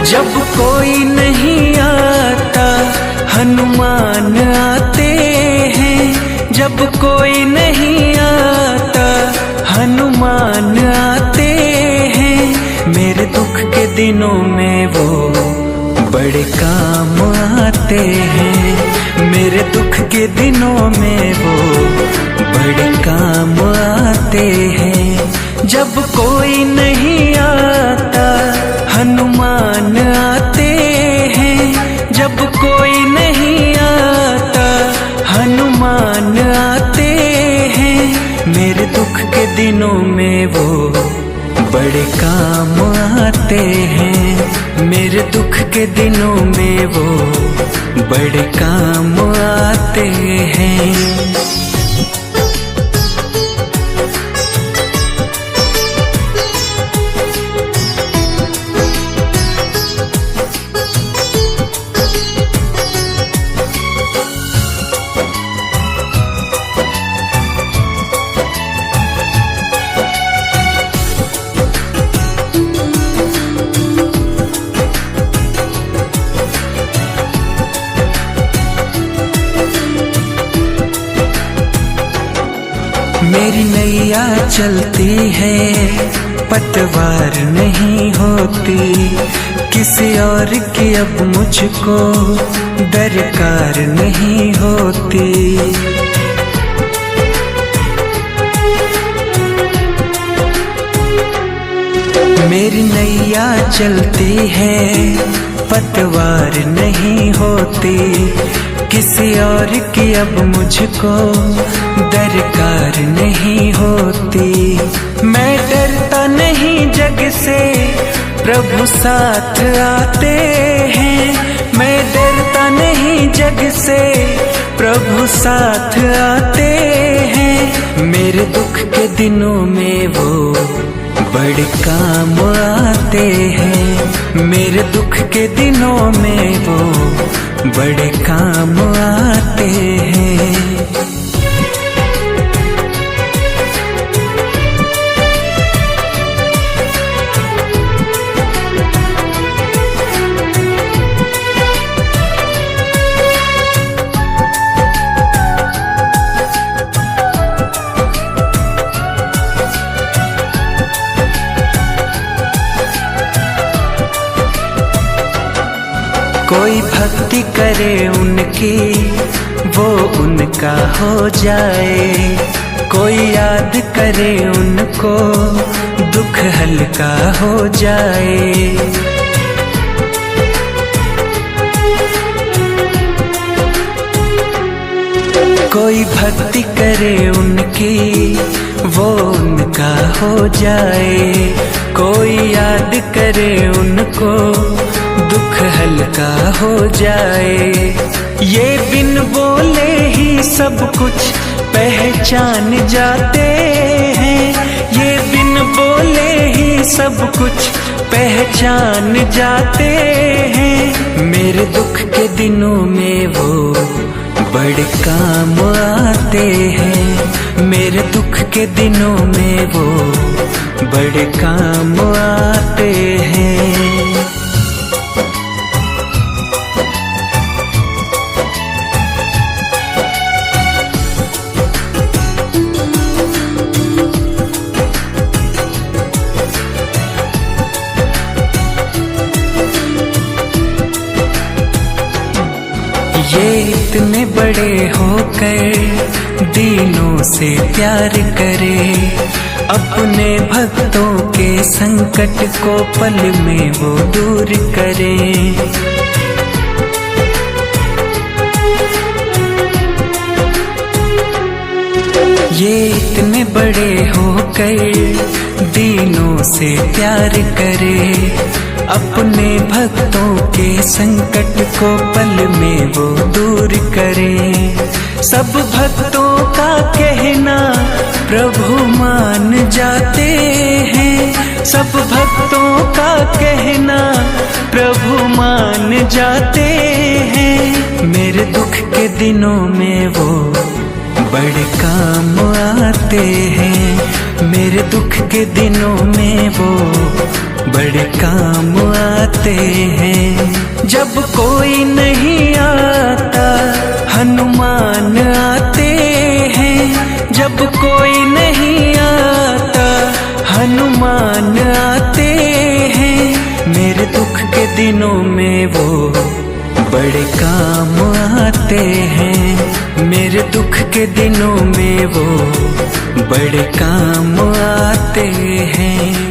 जब कोई नहीं आता हनुमान आते हैं, जब कोई नहीं आता हनुमान आते हैं। मेरे दुख के दिनों में वो बड़े काम आते हैं, मेरे दुख के दिनों में वो बड़े काम आते हैं। जब कोई नहीं आता हनुमान आते हैं, जब कोई नहीं आता हनुमान आते हैं। मेरे दुख के दिनों में वो बड़े काम आते हैं, मेरे दुख के दिनों में वो बड़े काम आते हैं। मेरी नैया चलती है पतवार नहीं होती, किसी और की अब मुझको दरकार नहीं होती। मेरी नैया चलती है पतवार नहीं होती, किसी और की अब मुझको दरकार नहीं होती। मैं डरता नहीं जग से, प्रभु साथ आते हैं। मैं डरता नहीं जग से, प्रभु साथ आते हैं। मेरे दुख के दिनों में वो बड़े काम आते हैं, मेरे दुख के दिनों में वो बड़े काम आते हैं। कोई भक्ति करे उनकी वो उनका हो जाए, कोई याद करे उनको दुख हल्का हो जाए। कोई भक्ति करे उनकी वो उनका हो जाए, कोई याद करे उनको दुख हल्का हो जाए। ये बिन बोले ही सब कुछ पहचान जाते हैं, ये बिन बोले ही सब कुछ पहचान जाते हैं। मेरे दुख के दिनों में वो बड़े काम आते हैं, मेरे दुख के दिनों में वो बड़े काम आते हैं। ये इतने बड़े होकर दीनों से प्यार करे, अपने भक्तों के संकट को पल में वो दूर करे। ये इतने बड़े होकर दीनों से प्यार करे, अपने भक्तों के संकट को पल में वो दूर करे। सब भक्तों का कहना प्रभु मान जाते हैं, सब भक्तों का कहना प्रभु मान जाते हैं। मेरे दुख के दिनों में वो बड़े काम आते हैं, मेरे दुख के दिनों में वो बड़े काम आते आते हैं। जब कोई नहीं आता हनुमान आते हैं, जब कोई नहीं आता हनुमान आते हैं। मेरे दुख के दिनों में वो बड़े काम आते हैं, मेरे दुख के दिनों में वो बड़े काम आते हैं।